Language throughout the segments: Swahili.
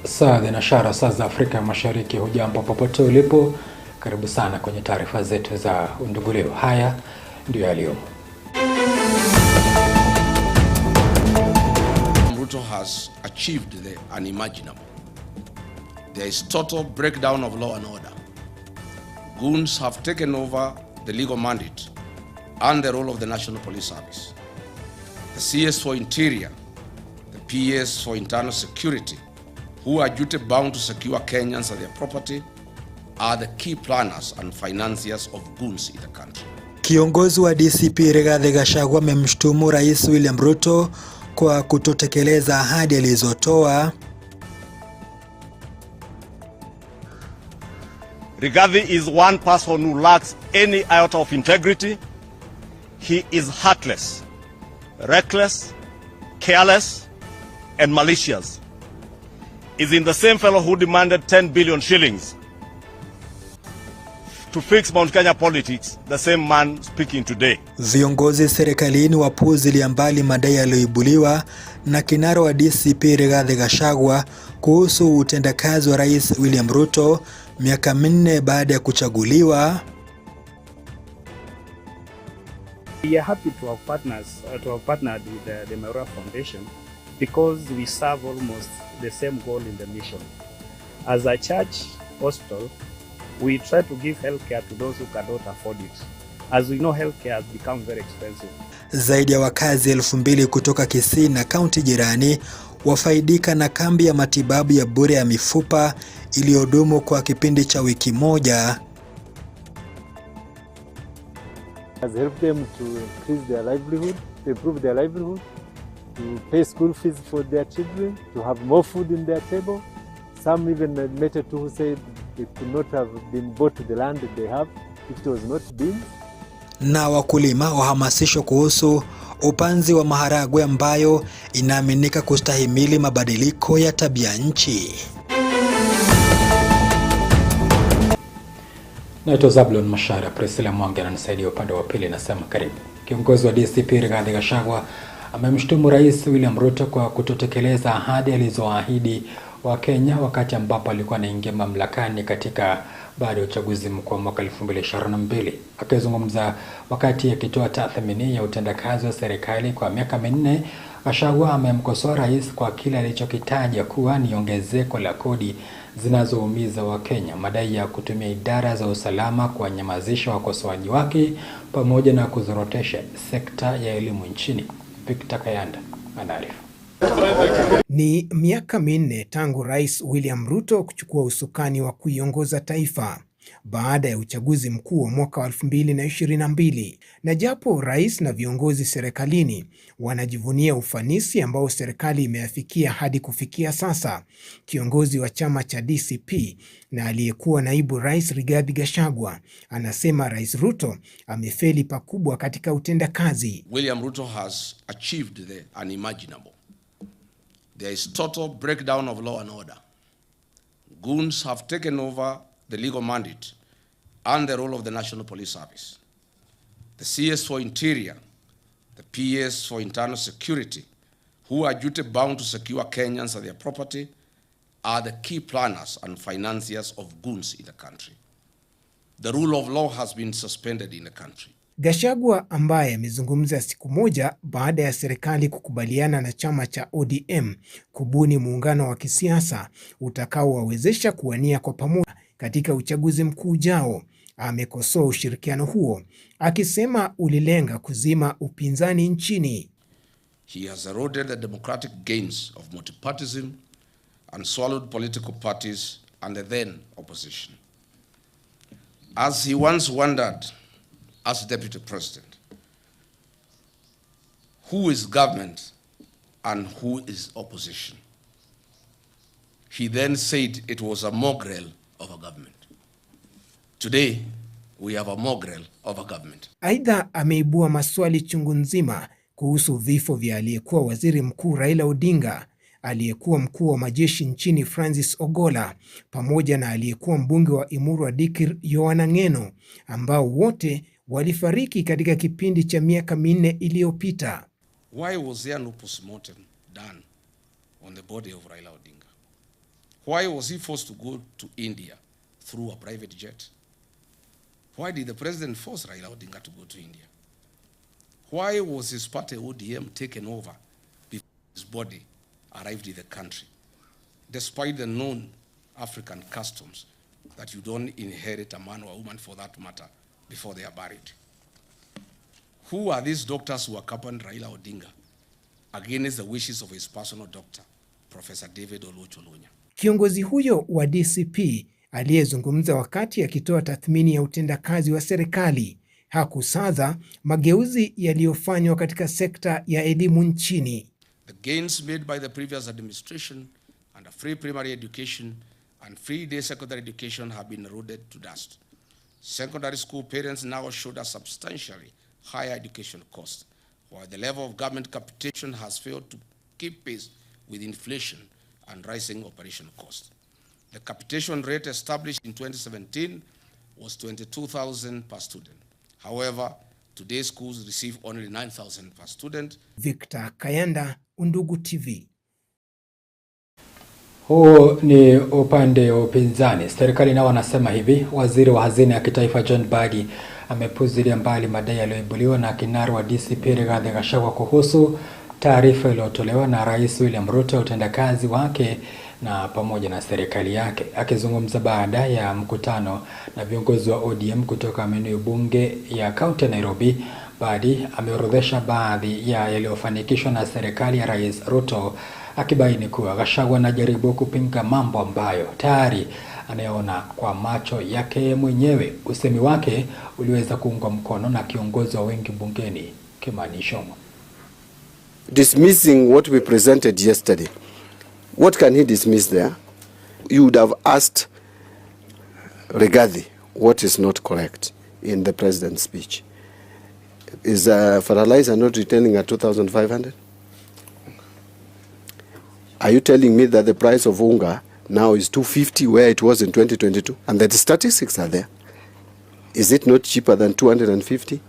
Saa zinashara saa za Afrika Mashariki. Hujambo popote ulipo, karibu sana kwenye taarifa zetu za Undugu leo. Haya ndio yaliyomo. Ruto has achieved the unimaginable. There is total breakdown of law and order. Goons have taken over the legal mandate and the role of the National Police Service. The CS for Interior, the PS for Internal Security, who are duty-bound to secure Kenyans and their property, are the key planners and financiers of goons in the country. Kiongozi wa DCP Rigathi Gachagua amemshutumu Rais William Ruto kwa kutotekeleza ahadi alizotoa. Rigathi is one person who lacks any iota of integrity. He is heartless, reckless, careless, and malicious. Is in the same fellow who demanded 10 billion shillings to fix Mount Kenya politics, the same man speaking today. Viongozi serikalini wapuuzilia mbali madai yaliyoibuliwa na kinara wa DCP Rigathi Gachagua kuhusu utendakazi wa Rais William Ruto miaka minne baada ya kuchaguliwa. We are happy to have partnered with the Macharia Foundation because we serve almost the same goal in the mission. As a church hospital, we try to give healthcare to those who cannot afford it. As we know, healthcare has become very expensive. Zaidi ya wakazi 2,000 kutoka Kisii na kaunti jirani wafaidika na kambi ya matibabu ya bure ya mifupa iliyodumu kwa kipindi cha wiki moja. Has helped them to increase their livelihood, to improve their livelihood, to pay school fees for their children, to have more food in their table. Some even admitted to who said it could not have been bought to the land that they have if it was not beans. Na wakulima wahamasishwa kuhusu upanzi wa maharagwe ambayo inaaminika kustahimili mabadiliko ya tabia nchi. Naitwa Zablon Macharia, Priscilla Mwangi ananisaidia upande wa pili, nasema karibu. Kiongozi wa DCP Rigathi Gachagua amemshutumu Rais William Ruto kwa kutotekeleza ahadi alizoahidi wa Kenya wakati ambapo alikuwa anaingia mamlakani katika baada ya uchaguzi mkuu wa mwaka 2022. Akizungumza wakati akitoa tathmini ya utendakazi wa serikali kwa miaka minne, Gachagua amemkosoa rais kwa kile alichokitaja kuwa ni ongezeko la kodi zinazoumiza Wakenya, madai ya kutumia idara za usalama kuwanyamazisha wakosoaji wake pamoja na kuzorotesha sekta ya elimu nchini. Victor Kayanda anaarifu. Ni miaka minne tangu Rais William Ruto kuchukua usukani wa kuiongoza taifa baada ya uchaguzi mkuu wa mwaka wa 2022. Na japo rais na viongozi serikalini wanajivunia ufanisi ambao serikali imeafikia hadi kufikia sasa, kiongozi wa chama cha DCP na aliyekuwa naibu rais Rigathi Gachagua anasema Rais Ruto amefeli pakubwa katika utendakazi. William Ruto has achieved the unimaginable. There is total breakdown of law and order. Goons have taken over the legal mandate and the role of the National Police Service. The CS for Interior, the PS for Internal Security, who are duty-bound to secure Kenyans and their property, are the key planners and financiers of goons in the country. The rule of law has been suspended in the country. Gachagua ambaye amezungumza siku moja baada ya serikali kukubaliana na chama cha ODM kubuni muungano wa kisiasa utakaowawezesha kuwania kwa pamoja katika uchaguzi mkuu ujao, amekosoa ushirikiano huo akisema ulilenga kuzima upinzani nchini. He has eroded the democratic gains of multipartyism and swallowed political parties and the then opposition. As he once wondered as deputy president, who is government and who is opposition? He then said it was a mongrel of a government. Today, we have a mongrel of a government. Aidha, ameibua maswali chungu nzima kuhusu vifo vya aliyekuwa waziri mkuu Raila Odinga, aliyekuwa mkuu wa majeshi nchini Francis Ogola, pamoja na aliyekuwa mbunge wa Imuru Dikir Yohana Ngeno, ambao wote walifariki katika kipindi cha miaka minne iliyopita. Why was there no postmortem done on the body of Raila Odinga? Why was there no postmortem done on the body of Raila Odinga? Why was there no postmortem done on the body of Raila Odinga? Why was there no postmortem done on the body of Raila Odinga? Why was there no postmortem done on the body of Raila Odinga? Why was he forced to go to India through a private jet? Why did the president force Raila Odinga to go to India? Why was his party ODM taken over before his body arrived in the country? Despite the known African customs that you don't inherit a man or a woman for that matter before they are buried. Who are these doctors who accompanied Raila Odinga against the wishes of his personal doctor, Professor David Oluoch-Oluonya? Kiongozi huyo wa DCP aliyezungumza wakati akitoa tathmini ya utendakazi wa serikali hakusaza mageuzi yaliyofanywa katika sekta ya elimu nchini. The gains made by the previous administration under free primary education and free day secondary education have been eroded to dust. Secondary school parents now should a substantially higher education cost, while the level of government capitation has failed to keep pace with inflation and rising operation costs. The capitation rate established in 2017 was 22,000 per student. However, today's schools receive only 9,000 per student. Victor Kayanda, Undugu TV. Huu ni upande wa upinzani. Serikali nao wanasema hivi, waziri wa hazina ya kitaifa John Mbadi amepuzilia mbali madai yaliyoibuliwa na kinara wa DCP Rigathi Gachagua kuhusu taarifa iliyotolewa na Rais William Ruto utendakazi wake na pamoja na serikali yake. Akizungumza baada ya mkutano na viongozi wa ODM kutoka maeneo bunge ya kaunti ya Nairobi, Mbadi ameorodhesha baadhi ya yaliyofanikishwa na serikali ya Rais Ruto, akibaini kuwa Gachagua anajaribu kupinga mambo ambayo tayari anayaona kwa macho yake mwenyewe. Usemi wake uliweza kuungwa mkono na kiongozi wa wengi bungeni Kimani Ichung'wah. Dismissing what we presented yesterday. What can he dismiss there? You would have asked Rigathi what is not correct in the president's speech. Is fertilizer not returning at 2,500? Are you telling me that the price of unga now is 250 where it was in 2022? And the statistics are there. Is it not cheaper than 250?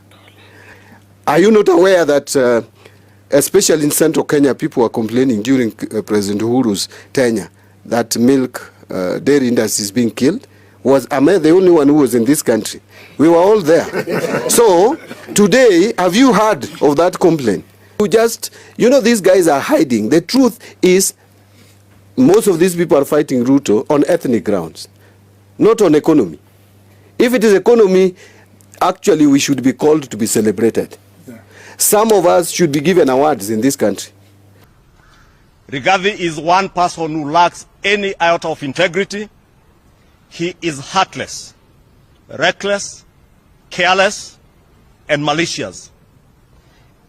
Are you not aware that especially in central Kenya, people were complaining during President Uhuru's tenure that milk dairy industry is being killed? Am I the only one who was in this country? We were all there. So today, have you heard of that complaint? These guys are hiding. The truth is, most of these people are fighting Ruto on ethnic grounds, not on economy. If it is economy, actually we should be called to be celebrated. Some of us should be given awards in this country. Rigathi is one person who lacks any iota of integrity. He is heartless, reckless, careless, and malicious.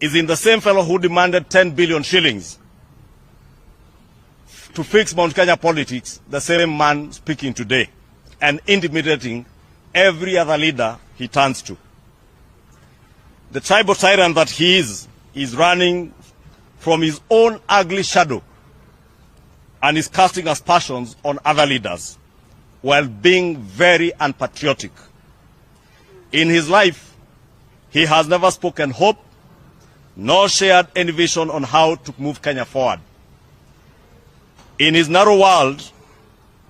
Is in the same fellow who demanded 10 billion shillings to fix Mount Kenya politics, the same man speaking today and intimidating every other leader he turns to. The tribal tyrant that he is running from his own ugly shadow and is casting aspersions on other leaders while being very unpatriotic. In his life, he has never spoken hope nor shared any vision on how to move Kenya forward. In his narrow world,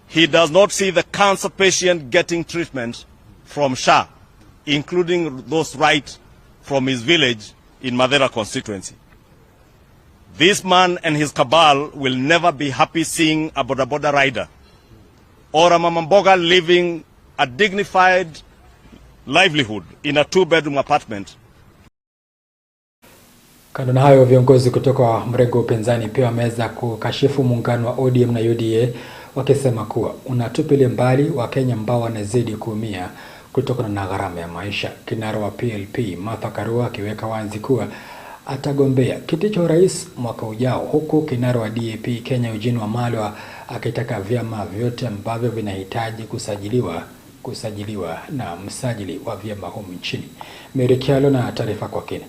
he does not see the cancer patient getting treatment from SHA, including those right from his village in Madera constituency. This man and his cabal will never be happy seeing a boda rider or a mamamboga living a dignified livelihood in a two-bedroom apartment. Kando na hayo, viongozi kutoka mrengo wa upinzani pia wameweza kukashifu muungano wa ODM na UDA, wakisema kuwa unatupilia mbali wa Kenya ambao wanazidi kuumia kutokana na gharama ya maisha. Kinara wa PLP Martha Karua akiweka wazi kuwa atagombea kiti cha rais mwaka ujao, huku kinara wa DAP Kenya Eugene Wamalwa akitaka vyama vyote ambavyo vinahitaji kusajiliwa na msajili wa vyama humu nchini. Merekialo na taarifa kwa kina.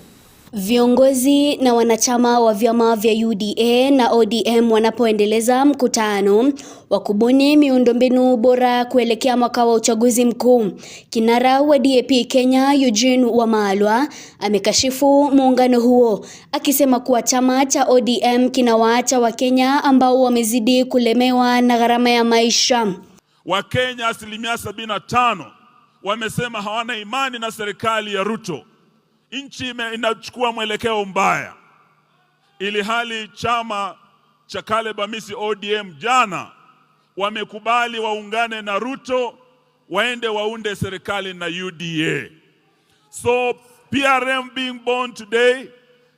Viongozi na wanachama wa vyama vya UDA na ODM wanapoendeleza mkutano wa kubuni miundombinu bora kuelekea mwaka wa uchaguzi mkuu. Kinara wa DAP Kenya Eugene Wamalwa amekashifu muungano huo akisema kuwa chama cha ODM kinawaacha Wakenya ambao wamezidi kulemewa na gharama ya maisha. Wakenya 75% wamesema hawana imani na serikali ya Ruto. Nchi inachukua mwelekeo mbaya. Ili hali chama cha Caleb Amisi ODM jana wamekubali waungane na Ruto waende waunde serikali na UDA. So PRM being born today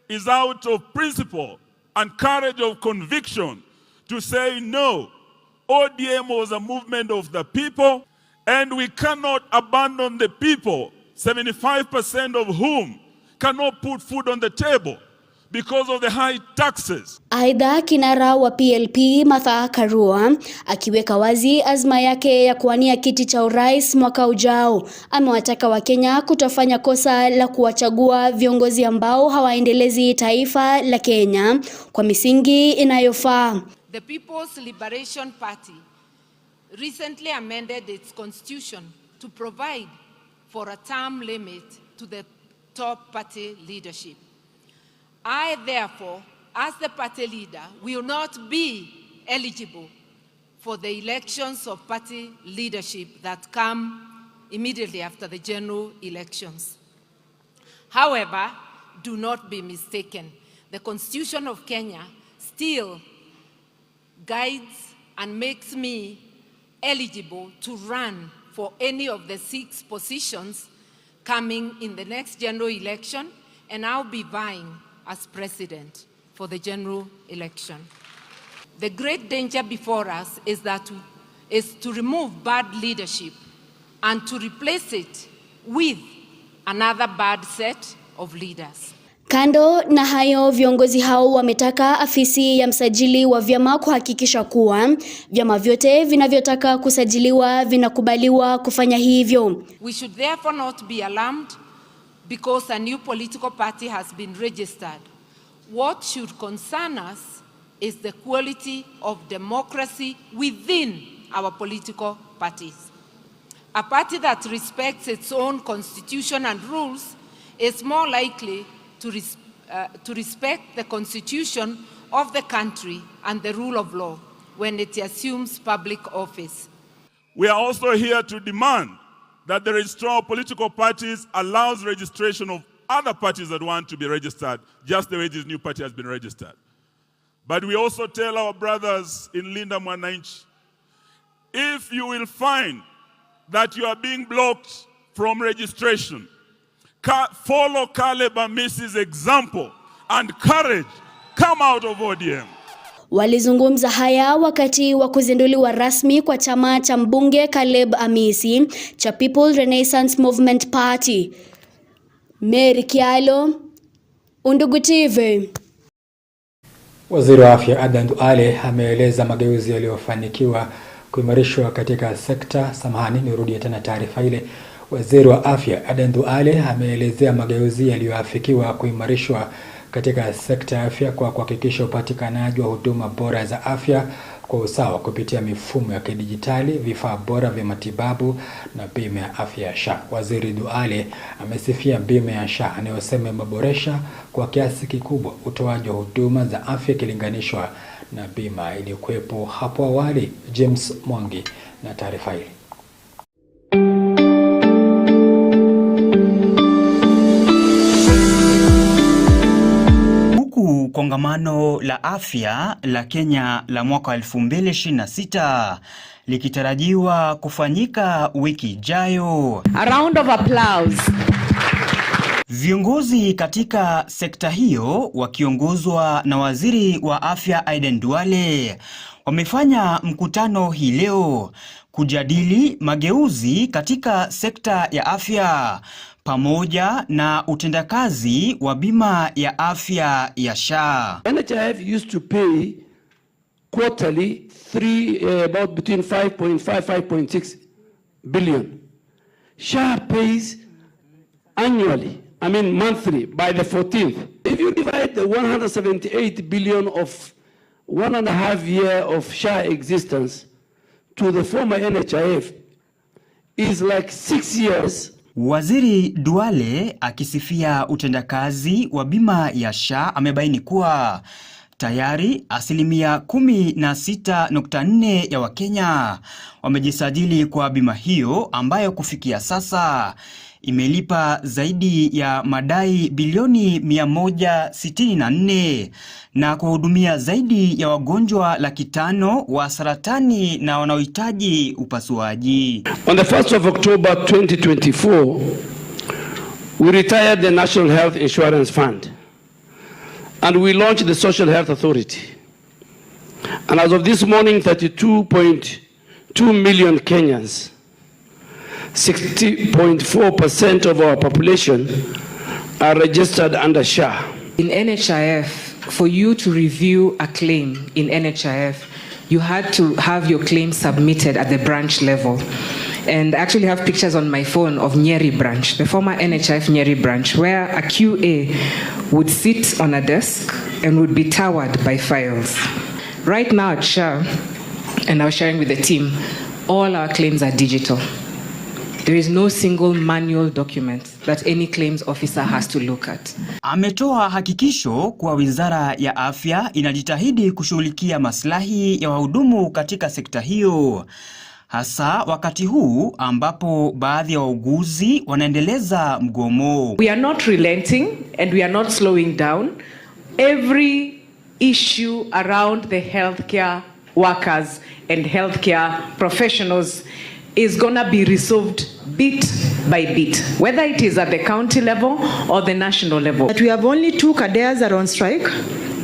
is out of principle and courage of conviction to say no. ODM was a movement of the people and we cannot abandon the people, 75% of whom cannot put food on the table because of the high taxes. Aidha, kinara wa PLP Martha Karua akiweka wazi azma yake ya kuwania kiti cha urais mwaka ujao, amewataka Wakenya kutofanya kosa la kuwachagua viongozi ambao hawaendelezi taifa la Kenya kwa misingi inayofaa. The People's Liberation Party recently amended its constitution to provide for a term limit to the top party leadership. I, therefore, as the party leader, will not be eligible for the elections of party leadership that come immediately after the general elections. However, do not be mistaken. The Constitution of Kenya still guides and makes me eligible to run for any of the 6 positions coming in the next general election, and I'll be vying as president for the general election. The great danger before us is to remove bad leadership and to replace it with another bad set of leaders. Kando na hayo, viongozi hao wametaka afisi ya msajili wa vyama kuhakikisha kuwa vyama vyote vinavyotaka kusajiliwa vinakubaliwa kufanya hivyo. We should therefore not be alarmed because a new political party has been registered. What should concern us is the quality of democracy within our political parties. A party that respects its own constitution and rules is more likely to respect the constitution of the country and the rule of law when it assumes public office. We are also here to demand that the registrar of political parties allows registration of other parties that want to be registered, just the way this new party has been registered. But we also tell our brothers in Linda Mwananchi, if you will find that you are being blocked from registration, follow Caleb Amisi's example and courage, come out of ODM. Walizungumza haya wakati wa kuzinduliwa rasmi kwa chama cha mbunge Caleb Amisi cha People Renaissance Movement Party. Mary Kialo, Undugu TV. Waziri wa Afya Aden Duale ameeleza mageuzi yaliyofanikiwa kuimarishwa katika sekta. Samahani, nirudie tena taarifa ile. Waziri wa Afya Aden Duale ameelezea mageuzi yaliyoafikiwa kuimarishwa katika sekta ya afya kwa kuhakikisha upatikanaji wa huduma bora za afya kwa usawa kupitia mifumo ya kidijitali, vifaa bora vya matibabu na bima ya afya ya SHA. Waziri Duale amesifia bima ya SHA anayosema imeboresha kwa kiasi kikubwa utoaji wa huduma za afya ikilinganishwa na bima iliyokuwepo hapo awali. James Mwangi na taarifa hili. Kongamano la afya la Kenya la mwaka 2026 likitarajiwa kufanyika wiki ijayo. A round of applause. Viongozi katika sekta hiyo wakiongozwa na Waziri wa Afya Aden Duale wamefanya mkutano hii leo kujadili mageuzi katika sekta ya afya pamoja na utendakazi wa bima ya afya ya SHA. NHIF used to pay quarterly about between 5.5-5.6 billion. SHA pays annually monthly by the 14th. If you divide the 178 billion of 1.5 year of SHA existence to the former NHIF, is like 6 years. Waziri Duale akisifia utendakazi wa bima ya SHA amebaini kuwa tayari asilimia 16.4 ya Wakenya wamejisajili kwa bima hiyo ambayo kufikia sasa imelipa zaidi ya madai bilioni 164 na kuhudumia zaidi ya wagonjwa 500,000 wa saratani na wanaohitaji upasuaji. On the 1st of October 2024, we retired the National Health Insurance Fund and we launched the Social Health Authority. And as of this morning, 32.2 million Kenyans, 60.4% of our population, are registered under SHA. In NHIF, for you to review a claim in NHIF, you had to have your claim submitted at the branch level. And I actually have pictures on my phone of Nyeri branch, the former NHIF Nyeri branch, where a QA would sit on a desk and would be towered by files. Right now at SHA, and I was sharing with the team, all our claims are digital. There is no single manual document that any claims officer has to look at. Ametoa hakikisho kwa Wizara ya Afya inajitahidi kushughulikia maslahi ya wahudumu katika sekta hiyo, hasa wakati huu ambapo baadhi ya wauguzi wanaendeleza mgomo. We are not relenting and we are not slowing down. Every issue around the healthcare workers and healthcare professionals is gonna be resolved bit by bit, whether it is at the county level or the national level. But we have only 2 cadres that are on strike.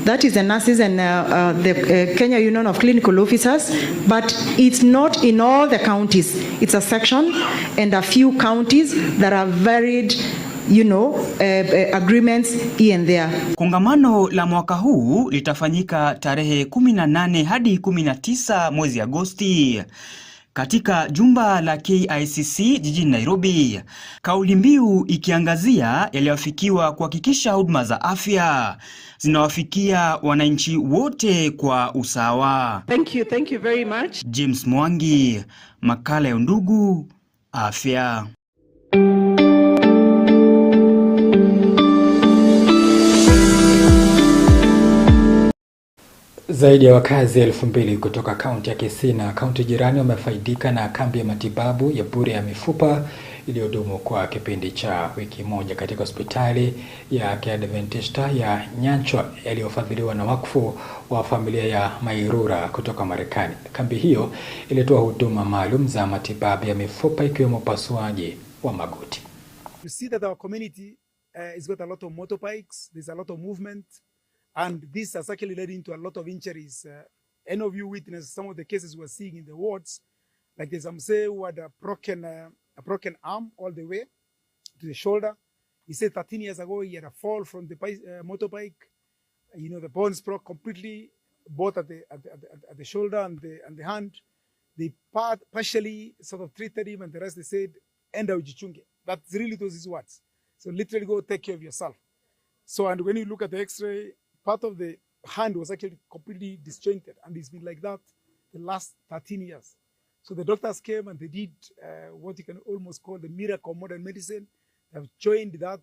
That is the nurses and the Kenya Union of Clinical Officers, but it's not in all the counties. It's a section and a few counties that are varied, agreements here and there. Kongamano la mwaka huu litafanyika tarehe 18 hadi 19 mwezi Agosti katika jumba la KICC jijini Nairobi. Kauli mbiu ikiangazia yaliyofikiwa kuhakikisha huduma za afya zinawafikia wananchi wote kwa usawa. Thank you very much. James Mwangi, makala ya Undugu, Afya. Zaidi ya wakazi 2,000 kutoka kaunti ya Kisii na kaunti jirani wamefaidika na kambi ya matibabu ya bure ya mifupa iliyodumu kwa kipindi cha wiki moja katika hospitali ya Kiadventista ya Nyanchwa iliyofadhiliwa na wakfu wa familia ya Mairura kutoka Marekani. Kambi hiyo ilitoa huduma maalum za matibabu ya mifupa ikiwemo upasuaji wa magoti. You see that our community has got a lot of motorbikes, there's a lot of movement. And this has actually led into a lot of injuries. Any of you witnessed some of the cases we're seeing in the wards, like there's some say who had a broken arm all the way to the shoulder. He said 13 years ago he had a fall from the motorbike. The bones broke completely, both at the shoulder and the hand. They partially sort of treated him, and the rest they said, "Enda ujichunge." That's really those his words. So literally go take care of yourself. So, and when you look at the X-ray, part of the hand was actually completely disjointed, and it's been like that the last 13 years. So the doctors came and they did what you can almost call the miracle of modern medicine. They have joined that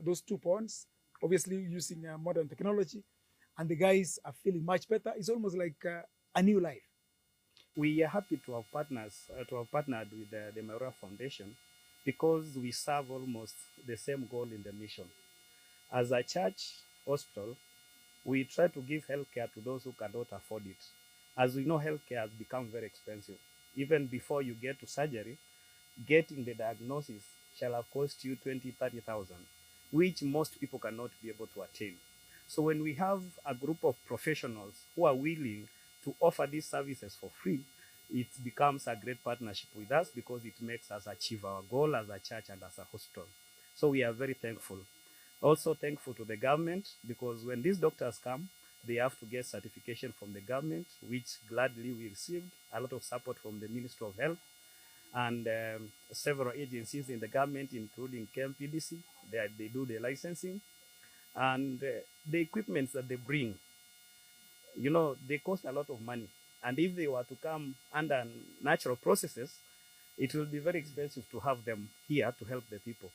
those 2 bones, obviously using modern technology, and the guys are feeling much better. It's almost like a new life. We are happy to have partnered with the Macharia Foundation because we serve almost the same goal in the mission. As a church hospital, we try to give healthcare to those who cannot afford it. As we know, healthcare has become very expensive. Even before you get to surgery, getting the diagnosis shall have cost you 20,000-30,000, which most people cannot be able to attain. So when we have a group of professionals who are willing to offer these services for free, it becomes a great partnership with us because it makes us achieve our goal as a church and as a hospital. So we are very thankful. Also thankful to the government, because when these doctors come, they have to get certification from the government, which gladly we received, a lot of support from the Ministry of Health. and several agencies in the government, including KMPDC, they do the licensing, and the equipments that they bring, you know, they cost a lot of money. And if they were to come under natural processes, it will be very expensive to have them here to help the people.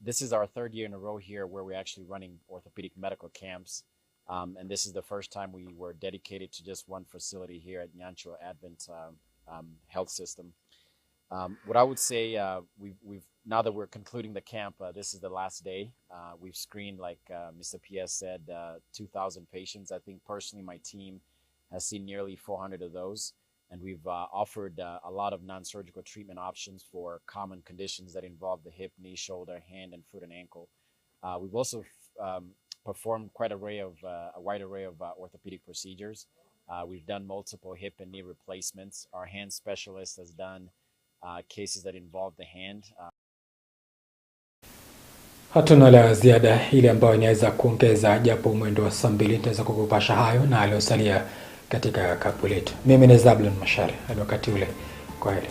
This is our third year in a row here where we're actually running orthopedic medical camps. And this is the first time we were dedicated to just one facility here at Nyanchwa Advent Health System. What I would say, we've now that we're concluding the camp, this is the last day. We've screened, like Mr. PS said, 2,000 patients. I think personally my team has seen nearly 400 of those. And we've offered a lot of non-surgical treatment options for common conditions that involve the hip, knee, shoulder, hand, and foot and ankle. We've also performed quite a wide array of orthopedic procedures. We've done multiple hip and knee replacements. Our hand specialist has done cases that involve the hand. Hatuna la ziada ile ambayo inaweza kuongeza, japo mwendo wa saa 2 nitaweza kukupasha hayo na aliosalia katika kapu letu. Mimi ni Zablon Macharia, hadi wakati ule, kwaheri.